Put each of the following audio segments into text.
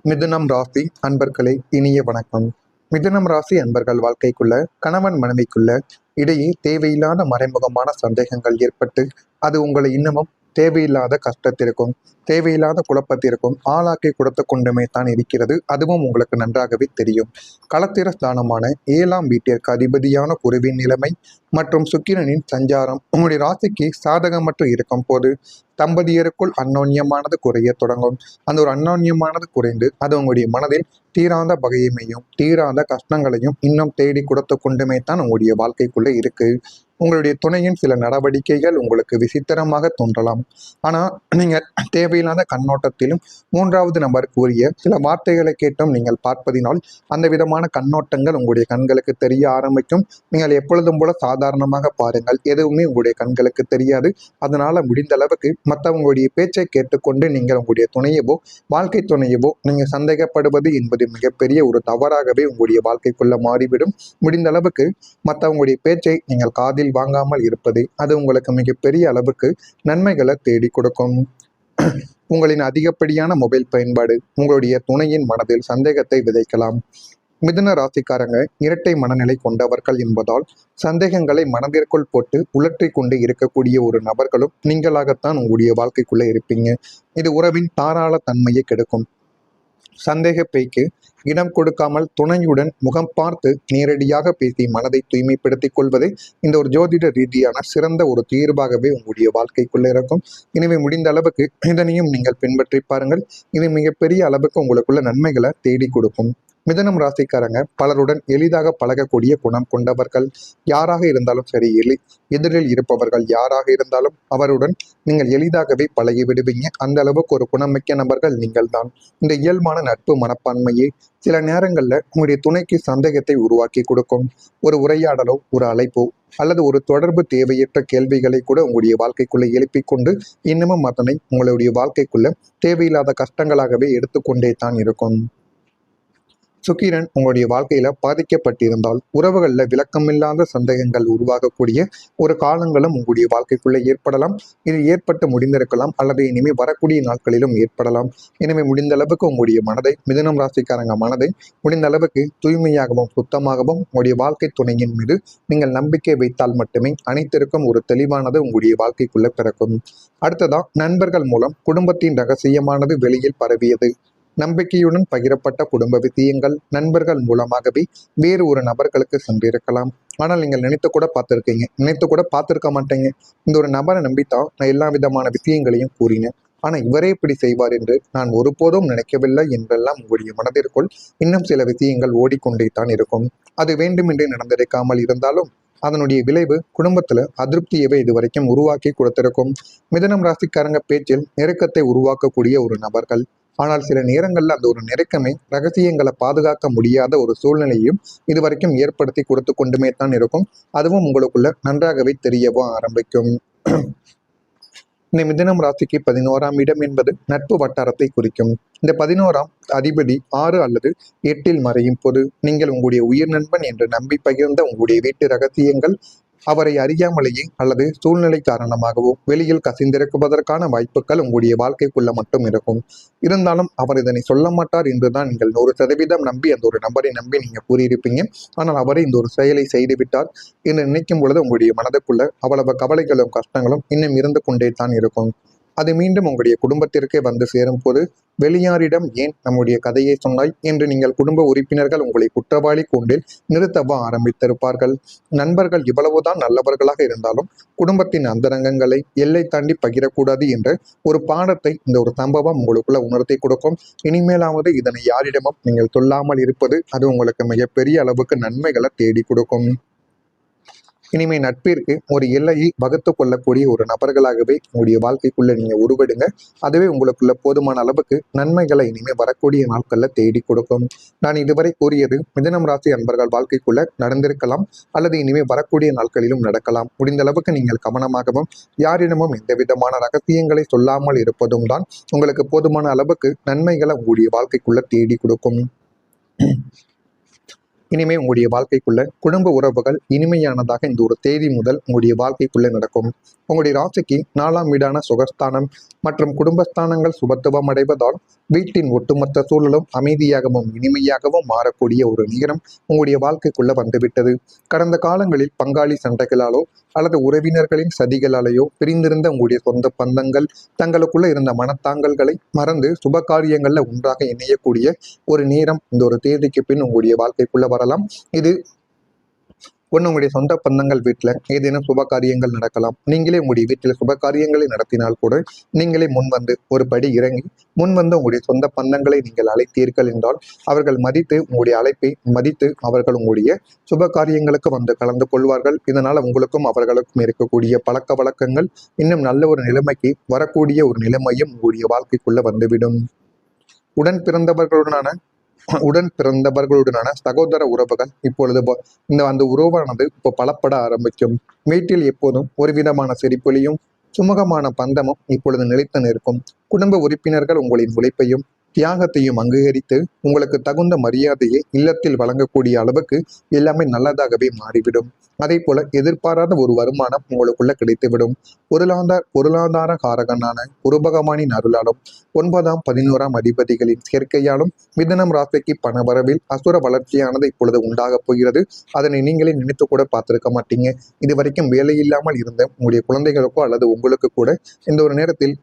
மிதுனம் ராசி அன்பர்களே, இனிய வணக்கம். மிதுனம் ராசி அன்பர்கள் வாழ்க்கைக்குள்ள கணவன் மனைவிக்குள்ள இடையே தேவையில்லாத மறைமுகமான சந்தேகங்கள் ஏற்பட்டு அது உங்களை இன்னமும் தேவையில்லாத கஷ்டத்திற்கும் தேவையில்லாத குழப்பத்திற்கும் ஆளாக்கி கொடுத்து கொண்டுமே தான் இருக்கிறது. அதுவும் உங்களுக்கு நன்றாகவே தெரியும். களத்திர ஸ்தானமான 7ஆம் வீட்டிற்கு அதிபதியான குருவின் நிலைமை மற்றும் சுக்கிரனின் சஞ்சாரம் உங்களுடைய ராசிக்கு சாதகமற்று இருக்கும் போது தம்பதியருக்குள் அந்யோன்யமானது குறைய தொடங்கும். அந்த ஒரு அந்யோன்யமானது குறைந்து அது உங்களுடைய மனதில் தீராத பகையுமையும் தீராத கஷ்டங்களையும் இன்னும் தேடி கொடுத்து கொண்டுமே தான் உங்களுடைய வாழ்க்கைக்குள்ளே இருக்கு. உங்களுடைய துணையின் சில நடவடிக்கைகள் உங்களுக்கு விசித்திரமாக தோன்றலாம். ஆனால் நீங்கள் தேவையில்லாத கண்ணோட்டத்திலும் மூன்றாவது நபர் கூறிய சில வார்த்தைகளை கேட்டும் நீங்கள் பார்ப்பதினால் அந்த விதமான கண்ணோட்டங்கள் உங்களுடைய கண்களுக்கு தெரிய ஆரம்பிக்கும். நீங்கள் எப்பொழுதும் போல சாதாரணமாக பாருங்கள், எதுவுமே உங்களுடைய கண்களுக்கு தெரியாது. அதனால முடிந்த அளவுக்கு மற்றவங்களுடைய பேச்சை கேட்டுக்கொண்டு நீங்கள் உங்களுடைய துணையவோ வாழ்க்கை துணையவோ நீங்கள் சந்தேகப்படுவது என்பது மிகப்பெரிய ஒரு தவறாகவே உங்களுடைய வாழ்க்கைக்குள்ள மாறிவிடும். முடிந்த அளவுக்கு மற்றவங்களுடைய பேச்சை நீங்கள் காதில் வாங்காமல் இருப்பது அது உங்களுக்கு மிகப்பெரிய அளவுக்கு நன்மைகளை தேடி கொடுக்கும். உங்களின் அதிகப்படியான மொபைல் பயன்பாடு உங்களுடைய துணையின் மனதில் சந்தேகத்தை விதைக்கலாம். மிதுன ராசிக்காரங்க இரட்டை மனநிலை கொண்டவர்கள் என்பதால் சந்தேகங்களை மனதிற்குள் போட்டு உலற்றி கொண்டு இருக்கக்கூடிய ஒரு நபர்களும் நீங்களாகத்தான் உங்களுடைய வாழ்க்கைக்குள்ள இருப்பீங்க. இது உறவின் தாராள தன்மையை கெடுக்கும். சந்தேக பேய்க்கு இடம் கொடுக்காமல் துணையுடன் முகம் பார்த்து நேரடியாக பேசி மனதை தூய்மைப்படுத்திக் கொள்வது இந்த ஒரு ஜோதிட ரீதியான சிறந்த ஒரு தீர்வாகவே உங்களுடைய வாழ்க்கைக்குள்ள இருக்கும். எனவே முடிந்த அளவுக்கு இதனையும் நீங்கள் பின்பற்றி பாருங்கள். இது மிகப்பெரிய அளவுக்கு உங்களுக்குள்ள நன்மைகளை தேடி கொடுக்கும். மிதனம் ராசிக்காரங்க பலருடன் எளிதாக பழகக்கூடிய குணம் கொண்டவர்கள். யாராக இருந்தாலும் சரி, எதிரில் இருப்பவர்கள் யாராக இருந்தாலும் அவருடன் நீங்கள் எளிதாகவே பழகி விடுவீங்க. அந்த அளவுக்கு ஒரு குணமிக்க நபர்கள் நீங்கள் தான். இந்த இயல்பான நட்பு மனப்பான்மையை சில நேரங்களில் உங்களுடைய துணைக்கு சந்தேகத்தை உருவாக்கி கொடுக்கும். ஒரு உரையாடலோ ஒரு அழைப்போ அல்லது ஒரு தொடர்பு தேவையற்ற கேள்விகளை கூட உங்களுடைய வாழ்க்கைக்குள்ளே எழுப்பிக் கொண்டு இன்னமும் அதனை உங்களுடைய வாழ்க்கைக்குள்ள தேவையில்லாத கஷ்டங்களாகவே எடுத்துக்கொண்டே தான் இருக்கும். சுக்கிரன் உங்களுடைய வாழ்க்கையில பாதிக்கப்பட்டிருந்தால் உறவுகளில் விளக்கமில்லாத சந்தேகங்கள் உருவாகக்கூடிய ஒரு காலங்களும் உங்களுடைய வாழ்க்கைக்குள்ள ஏற்படலாம். இது ஏற்பட்டு முடிந்திருக்கலாம் அல்லது இனிமேல் வரக்கூடிய நாட்களிலும் ஏற்படலாம். எனவே முடிந்த அளவுக்கு உங்களுடைய மனதை மிதுனம் ராசிக்காரங்க மனதை முடிந்த அளவுக்கு தூய்மையாகவும் சுத்தமாகவும் உங்களுடைய வாழ்க்கை துணையின் மீது நீங்கள் நம்பிக்கை வைத்தால் மட்டுமே அனைத்திற்கும் ஒரு தெளிவானது உங்களுடைய வாழ்க்கைக்குள்ள பிறக்கும். அடுத்ததா நண்பர்கள் மூலம் குடும்பத்தின் ரகசியமானது வெளியில் பரவியது. நம்பிக்கையுடன் பகிரப்பட்ட குடும்ப விஷயங்கள் நண்பர்கள் மூலமாகவே வேறு ஒரு நபர்களுக்கு சென்றிருக்கலாம். ஆனால் நீங்கள் நினைத்து கூட பார்த்துருக்கீங்க, நினைத்து கூட பார்த்துருக்க மாட்டேங்க. இந்த ஒரு நபரை நம்பித்தான் நான் எல்லா விதமான விஷயங்களையும் கூறினேன், ஆனால் இவரே இப்படி செய்வார் என்று நான் ஒருபோதும் நினைக்கவில்லை என்றெல்லாம் உங்களுடைய மனதிற்குள் இன்னும் சில விஷயங்கள் ஓடிக்கொண்டே தான் இருக்கும். அது வேண்டுமென்றே நடந்திருக்காமல் இருந்தாலும் அதனுடைய விளைவு குடும்பத்துல அதிருப்தியவே இதுவரைக்கும் உருவாக்கி கொடுத்திருக்கும். மிதனம் ராசிக்காரங்க பேச்சில் நெருக்கத்தை உருவாக்கக்கூடிய ஒரு நபர்கள். ஆனால் சில நேரங்கள்ல அந்த ஒரு நெருக்கமே ரகசியங்களை பாதுகாக்க முடியாத ஒரு சூழ்நிலையும் இதுவரைக்கும் ஏற்படுத்தி கொடுத்து கொண்டுமே தான் இருக்கும். அதுவும் உங்களுக்குள்ள நன்றாகவே தெரியவும் ஆரம்பிக்கும். இந்த மிதுனம் ராசிக்கு 11ஆம் இடம் என்பது நட்பு வட்டாரத்தை குறிக்கும். இந்த 11ஆம் அதிபதி 6 அல்லது 8இல் மறையும் போது நீங்கள் உங்களுடைய உயிர் நண்பன் என்று நம்பி பகிர்ந்த உங்களுடைய வீட்டு ரகசியங்கள் அவரை அறியாமலேயே அல்லது சூழ்நிலை காரணமாகவோ வெளியில் கசிந்திருக்குவதற்கான வாய்ப்புகள் உங்களுடைய வாழ்க்கைக்குள்ள மட்டும் இருக்கும். இருந்தாலும் அவர் இதனை சொல்ல மாட்டார் என்றுதான் நீங்கள் 100% நம்பி அந்த ஒரு நபரை நம்பி நீங்க கூறியிருப்பீங்க. ஆனால் அவரை இந்த ஒரு செயலை செய்து விட்டார் என்று நினைக்கும் பொழுது உங்களுடைய மனதுக்குள்ள அவ்வளவு கவலைகளும் கஷ்டங்களும் இன்னும் இருந்து கொண்டே தான் இருக்கும். அது மீண்டும் உங்களுடைய குடும்பத்திற்கே வந்து சேரும் போது வெளியாரிடம் ஏன் நம்முடைய கதையை சொன்னாய் என்று நீங்கள் குடும்ப உறுப்பினர்கள் உங்களை குற்றவாளி கூண்டில் நிறுத்தவா ஆரம்பித்திருப்பார்கள். நண்பர்கள் இவ்வளவுதான் நல்லவர்களாக இருந்தாலும் குடும்பத்தின் அந்தரங்கங்களை எல்லை தாண்டி பகிரக்கூடாது என்ற ஒரு பாடத்தை இந்த ஒரு சம்பவம் உங்களுக்குள்ள உணர்த்தி கொடுக்கும். இனிமேலாவது இதனை யாரிடமும் நீங்கள் சொல்லாமல் இருப்பது அது உங்களுக்கு மிகப்பெரிய அளவுக்கு நன்மைகளை தேடி கொடுக்கும். இனிமே நட்பிற்கு ஒரு எல்லையை வகுத்து கொள்ளக்கூடிய ஒரு நபர்களாகவே உங்களுடைய வாழ்க்கைக்குள்ள நீங்க உருவெடுங்க. அதுவே உங்களுக்குள்ள போதுமான அளவுக்கு நன்மைகளை இனிமே வரக்கூடிய நாட்கள்ல தேடி கொடுக்கும். நான் இதுவரை கூறியது மிதுனம் ராசி அன்பர்கள் வாழ்க்கைக்குள்ள நடந்திருக்கலாம் அல்லது இனிமே வரக்கூடிய நாட்களிலும் நடக்கலாம். முடிந்த அளவுக்கு நீங்கள் கவனமாகவும் யாரிடமும் எந்த விதமான ரகசியங்களை சொல்லாமல் இருப்பதும் தான் உங்களுக்கு போதுமான அளவுக்கு நன்மைகளை உங்களுடைய வாழ்க்கைக்குள்ள தேடி கொடுக்கும். இனிமே உங்களுடைய வாழ்க்கைக்குள்ள குடும்ப உறவுகள் இனிமையானதாக இந்த ஒரு தேதி முதல் உங்களுடைய வாழ்க்கைக்குள்ள நடக்கும். உங்களுடைய ராசிக்கு 4ஆம் வீடான சுகஸ்தானம் மற்றும் குடும்பஸ்தானங்கள் சுபத்துவம் அடைவதால் வீட்டின் ஒட்டுமொத்த சூழலும் அமைதியாகவும் இனிமையாகவும் மாறக்கூடிய ஒரு நேரம் உங்களுடைய வாழ்க்கைக்குள்ள வந்துவிட்டது. கடந்த காலங்களில் பங்காளி சண்டைகளாலோ அல்லது உறவினர்களின் சதிகளாலேயோ பிரிந்திருந்த உங்களுடைய சொந்த பந்தங்கள் தங்களுக்குள்ள இருந்த மனத்தாங்கல்களை மறந்து சுப காரியங்கள்ல ஒன்றாக இணையக்கூடிய ஒரு நேரம் இந்த ஒரு தேதிக்கு பின் உங்களுடைய வாழ்க்கைக்குள்ள வரலாம். இது உங்களுடைய சொந்த பந்தங்கள் வீட்டில் ஏதேனும் சுப காரியங்கள் நடக்கலாம். நீங்களே உங்களுடைய வீட்டில் சுப காரியங்களை நடத்தினால் கூட நீங்களே முன்வந்து ஒரு படி இறங்கி முன்வந்து உங்களுடைய சொந்த பந்தங்களை நீங்கள் அழைத்தீர்கள் என்றால் அவர்கள் மதித்து உங்களுடைய அழைப்பை மதித்து அவர்கள் உங்களுடைய சுப காரியங்களுக்கு வந்து கலந்து கொள்வார்கள். இதனால் உங்களுக்கும் அவர்களுக்கும் இருக்கக்கூடிய பழக்க வழக்கங்கள் இன்னும் நல்ல ஒரு நிலைமைக்கு வரக்கூடிய ஒரு நிலைமையும் உங்களுடைய வாழ்க்கைக்குள்ள வந்துவிடும். உடன் பிறந்தவர்களுடனான சகோதர உறவுகள் இப்பொழுது அந்த உறவானது இப்போ பலப்பட ஆரம்பிக்கும். வீட்டில் எப்போதும் ஒரு விதமான சிரிப்பொலியும் சுமூகமான பந்தமும் இப்பொழுது நிலைத்து நிற்கும். குடும்ப உறுப்பினர்கள் உங்களின் உழைப்பையும் தியாகத்தையும் அங்கீகரித்து உங்களுக்கு தகுந்த மரியாதையை இல்லத்தில் வழங்கக்கூடிய அளவுக்கு எல்லாமே நல்லதாகவே மாறிவிடும். அதே போல எதிர்பாராத ஒரு வருமானம் உங்களுக்குள்ள கிடைத்துவிடும். பொருளாதார காரகனான குருபகவானின் அருளாலும் 9ஆம் 11ஆம் அதிபதிகளின் சேர்க்கையாலும் மிதுனம் ராசிக்கு பணவரவில் அசுர வளர்ச்சியானது இப்பொழுது உண்டாகப் போகிறது. அதனை நீங்களே நினைத்து கூட பார்த்திருக்க மாட்டீங்க. இதுவரைக்கும் வேலை இல்லாமல் இருந்த உங்களுடைய குழந்தைகளுக்கோ அல்லது உங்களுக்கு கூட இந்த ஒரு நேரத்தில்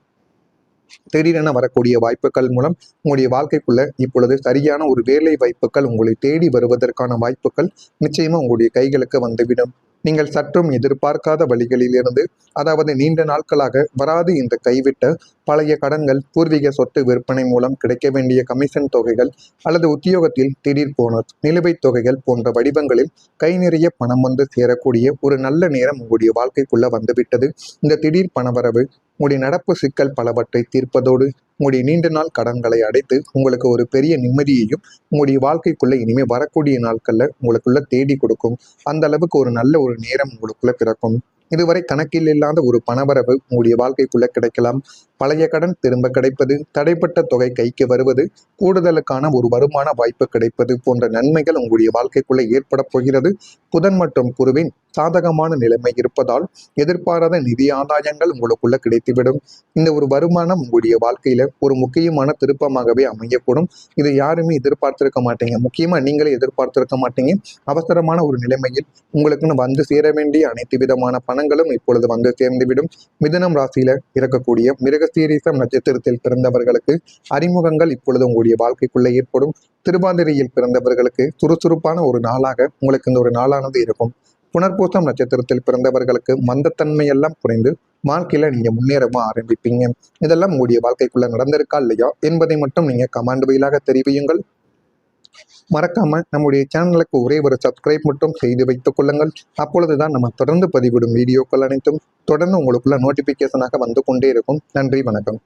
திடீரென வரக்கூடிய வாய்ப்புகள் மூலம் உங்களுடைய வாழ்க்கைக்குள்ள இப்பொழுது சரியான ஒரு வேலை வாய்ப்புகள் உங்களை தேடி வருவதற்கான வாய்ப்புகள் நிச்சயமா உங்களுடைய கைகளுக்கு வந்துவிடும். நீங்கள் சற்றும் எதிர்பார்க்காத வழிகளிலிருந்து, அதாவது நீண்ட நாட்களாக வராது இந்த கைவிட்ட பழைய கடன்கள், பூர்வீக சொத்து விற்பனை மூலம் கிடைக்க வேண்டிய கமிஷன் தொகைகள் அல்லது உத்தியோகத்தில் திடீர் போனஸ், நிலுவைத் தொகைகள் போன்ற வடிவங்களில் கை நிறைய பணம் வந்து சேரக்கூடிய ஒரு நல்ல நேரம் உங்களுடைய வாழ்க்கைக்குள்ள வந்துவிட்டது. இந்த திடீர் பணவரவு உங்களுடைய நடப்பு சிக்கல் பலவற்றை தீர்ப்பதோடு உங்களுடைய நீண்ட நாள் கடன்களை அடைத்து உங்களுக்கு ஒரு பெரிய நிம்மதியையும் உங்களுடைய வாழ்க்கைக்குள்ள இனிமே வரக்கூடிய நாட்கள்ல உங்களுக்குள்ள தேடி கொடுக்கும். அந்த அளவுக்கு ஒரு நல்ல ஒரு நேரம் உங்களுக்குள்ள பிறக்கும். இதுவரை கணக்கில் இல்லாத ஒரு பணவரவு உங்களுடைய வாழ்க்கைக்குள்ள கிடைக்கலாம். பழைய கடன் திரும்ப கிடைப்பது, தடைப்பட்ட தொகை கைக்கு வருவது, கூடுதலுக்கான ஒரு வருமான வாய்ப்பு கிடைப்பது போன்ற நன்மைகள் உங்களுடைய வாழ்க்கைக்குள்ள ஏற்பட போகிறது. புதன் மற்றும் குருவின் சாதகமான நிலைமை இருப்பதால் எதிர்பாராத நிதி ஆதாயங்கள் உங்களுக்குள்ள கிடைத்துவிடும். இந்த ஒரு வருமானம் உங்களுடைய வாழ்க்கையில ஒரு முக்கியமான திருப்பமாகவே அமையக்கூடும். இதை யாருமே எதிர்பார்த்திருக்க மாட்டீங்க. முக்கியமா நீங்களே எதிர்பார்த்திருக்க மாட்டீங்க. அவசரமான ஒரு நிலைமையில் உங்களுக்குன்னு வந்து சேர வேண்டிய அனைத்து விதமான பணங்களும் இப்பொழுது வந்து சேர்ந்துவிடும். மிதுனம் ராசியில இருக்கக்கூடிய மிருகசீரிஷம் நட்சத்திரத்தில் பிறந்தவர்களுக்கு அறிமுகங்கள் இப்பொழுது உங்களுடைய வாழ்க்கைக்குள்ள ஏற்படும். திருவாதிரையில் பிறந்தவர்களுக்கு சுறுசுறுப்பான ஒரு நாளாக உங்களுக்கு இந்த ஒரு நாளானது இருக்கும். புனர்பூசம் நட்சத்திரத்தில் பிறந்தவர்களுக்கு மந்தத்தன்மை எல்லாம் குறைந்து வாழ்க்கையில நீங்க முன்னேறவும் ஆரம்பிப்பீங்க. இதெல்லாம் உங்களுடைய வாழ்க்கைக்குள்ள நடந்திருக்கா இல்லையா என்பதை மட்டும் நீங்க கமெண்ட் வாயிலாக தெரிவியுங்கள். மறக்காம நம்முடைய சேனலுக்கு ஒரே ஒரு சப்ஸ்கிரைப் மட்டும் செய்து வைத்துக் கொள்ளுங்கள். அப்பொழுதுதான் நம்ம தொடர்ந்து பதிவிடும் வீடியோக்கள் அனைத்தும் தொடர்ந்து உங்களுக்குள்ள நோட்டிபிகேஷனாக வந்து கொண்டே இருக்கும். நன்றி, வணக்கம்.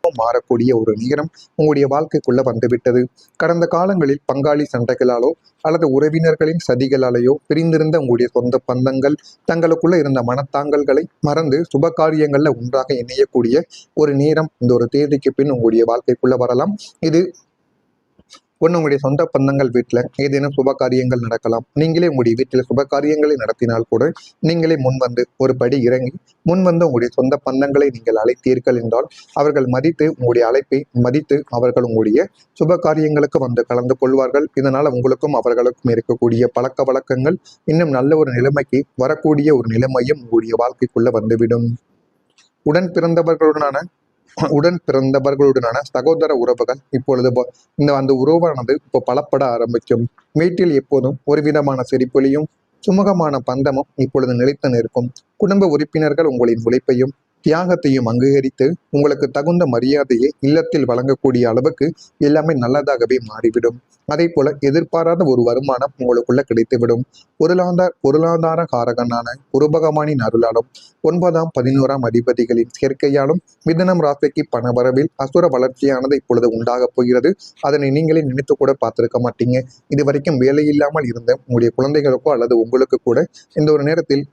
மாறக்கூடிய ஒரு நேரம் உங்களுடைய வாழ்க்கைக்குள்ள வந்துவிட்டது. கடந்த காலங்களில் பங்காளி சண்டைகளாலோ அல்லது உறவினர்களின் சதிகளாலேயோ பிரிந்திருந்த உங்களுடைய சொந்த பந்தங்கள் தங்களுக்குள்ள இருந்த மனத்தாங்கல்களை மறந்து சுப காரியங்கள்ல ஒன்றாக இணையக்கூடிய ஒரு நேரம் இந்த ஒரு தேதிக்கு பின் உங்களுடைய வாழ்க்கைக்குள்ள வரலாம். இது உங்களுடைய சொந்த பந்தங்கள் வீட்டில் ஏதேனும் சுப காரியங்கள் நடக்கலாம். நீங்களே உங்களுடைய வீட்டில் சுப காரியங்களை நடத்தினால் கூட நீங்களே முன்வந்து ஒரு படி இறங்கி முன்வந்து உங்களுடைய சொந்த பந்தங்களை நீங்கள் அழைத்தீர்கள் என்றால் அவர்கள் மதித்து உங்களுடைய அழைப்பை மதித்து அவர்கள் உங்களுடைய சுப காரியங்களுக்கு வந்து கலந்து கொள்வார்கள். இதனால் உங்களுக்கும் அவர்களுக்கும் இருக்கக்கூடிய பழக்க வழக்கங்கள் இன்னும் நல்ல ஒரு நிலைமைக்கு வரக்கூடிய ஒரு நிலைமையும் உங்களுடைய வாழ்க்கைக்குள்ள வந்துவிடும். உடன் பிறந்தவர்களுடனான சகோதர உறவுகள் இப்பொழுது அந்த உறவானது இப்போ பலப்பட ஆரம்பிக்கும். வீட்டில் எப்போதும் ஒரு விதமான சிரிப்பொலியும் சுமூகமான பந்தமும் இப்பொழுது நிலைத்து நிற்கும். குடும்ப உறுப்பினர்கள் உங்களின் உழைப்பையும் தியாகத்தையும் அங்கீகரித்து உங்களுக்கு தகுந்த மரியாதையை இல்லத்தில் வழங்கக்கூடிய அளவுக்கு எல்லாமே நல்லதாகவே மாறிவிடும். அதே போல எதிர்பாராத ஒரு வருமானம் உங்களுக்குள்ள கிடைத்துவிடும். பொருளாதார காரகனான குருபகவானின் அருளாலும் 9ஆம் 11ஆம் அதிபதிகளின் சேர்க்கையாலும் மிதுனம் ராசிக்கு பணவரவில் அசுர வளர்ச்சியானது இப்பொழுது உண்டாகப் போகிறது. அதனை நீங்களே நினைத்து கூட பார்த்திருக்க மாட்டீங்க. இதுவரைக்கும் வேலை இல்லாமல் இருந்த உங்களுடைய குழந்தைகளுக்கோ அல்லது உங்களுக்கு கூட இந்த ஒரு நேரத்தில்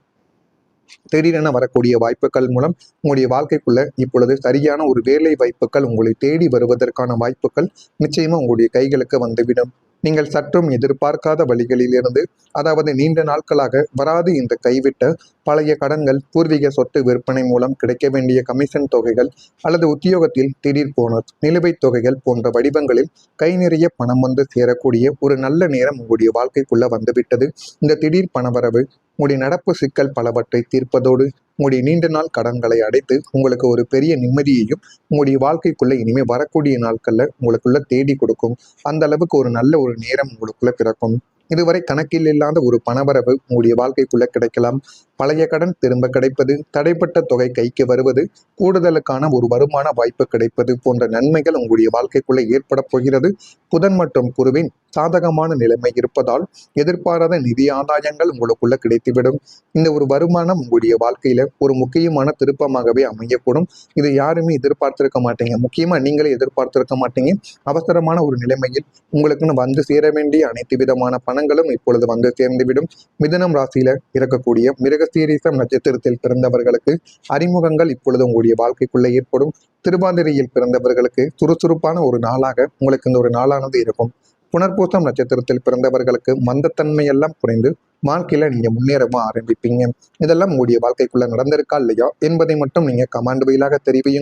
திடீரென வரக்கூடிய வாய்ப்புகள் மூலம் உங்களுடைய வாழ்க்கைக்குள்ள இப்பொழுது சரியான ஒரு வேலை வாய்ப்புகள் உங்களை தேடி வருவதற்கான வாய்ப்புகள் நிச்சயமா உங்களுடைய கைகளுக்கு வந்துவிடும். நீங்கள் சற்றும் எதிர்பார்க்காத வழிகளிலிருந்து, அதாவது நீண்ட நாட்களாக வராது இந்த கைவிட்ட பழைய கடன்கள், பூர்வீக சொத்து விற்பனை மூலம் கிடைக்க வேண்டிய கமிஷன் தொகைகள் அல்லது உத்தியோகத்தில் திடீர் போனஸ், நிலுவைத் தொகைகள் போன்ற வடிவங்களில் கை நிறைய பணம் வந்து சேரக்கூடிய ஒரு நல்ல நேரம் உங்களுடைய வாழ்க்கைக்குள்ள வந்துவிட்டது. இந்த திடீர் பணவரவு உங்களுடைய நடப்பு சிக்கல் பலவற்றை தீர்ப்பதோடு உங்களுடைய நீண்ட நாள் கடன்களை அடைத்து உங்களுக்கு ஒரு பெரிய நிம்மதியையும் உங்களுடைய வாழ்க்கைக்குள்ள இனிமே வரக்கூடிய நாட்கள்ல உங்களுக்குள்ள தேடி கொடுக்கும். அந்த அளவுக்கு ஒரு நல்ல ஒரு நேரம் உங்களுக்குள்ள பிறக்கும். இதுவரை கணக்கில் இல்லாத ஒரு பணவரவு உங்களுடைய வாழ்க்கைக்குள்ள கிடைக்கலாம். பழைய கடன் திரும்ப கிடைப்பது, தடைப்பட்ட தொகை கைக்கு வருவது, கூடுதலுக்கான ஒரு வருமான வாய்ப்பு கிடைப்பது போன்ற நன்மைகள் உங்களுடைய வாழ்க்கைக்குள்ள ஏற்பட போகிறது. புதன் மற்றும் குருவின் சாதகமான நிலைமை இருப்பதால் எதிர்பாராத நிதி ஆதாயங்கள் உங்களுக்குள்ள கிடைத்துவிடும். இந்த ஒரு வருமானம் உங்களுடைய வாழ்க்கையில ஒரு முக்கியமான திருப்பமாகவே அமையக்கூடும். இது யாருமே எதிர்பார்த்திருக்க மாட்டீங்க. முக்கியமா நீங்களே எதிர்பார்த்திருக்க மாட்டீங்க. அவசரமான ஒரு நிலைமையில் உங்களுக்குன்னு வந்து சேர வேண்டிய அனைத்து விதமான பணங்களும் இப்பொழுது வந்து சேர்ந்துவிடும். மிதுனம் ராசியில இருக்கக்கூடிய மிருகசீரிஷம் நட்சத்திரத்தில் பிறந்தவர்களுக்கு அறிமுகங்கள் இப்பொழுது உங்களுடைய வாழ்க்கைக்குள்ள ஏற்படும். திருவாதிரையில் பிறந்தவர்களுக்கு சுறுசுறுப்பான ஒரு நாளாக உங்களுக்கு இந்த ஒரு நாளானது இருக்கும். புனர்பூசம் நட்சத்திரத்தில் பிறந்தவர்களுக்கு மந்தத்தன்மை எல்லாம் குறைந்து வாழ்க்கையில நீங்க முன்னேறவும் ஆரம்பிப்பீங்க. இதெல்லாம் உங்களுடைய வாழ்க்கைக்குள்ள நடந்திருக்கா இல்லையா என்பதை மட்டும் நீங்க கமெண்ட் வாயிலாக தெரிவியுங்கள்.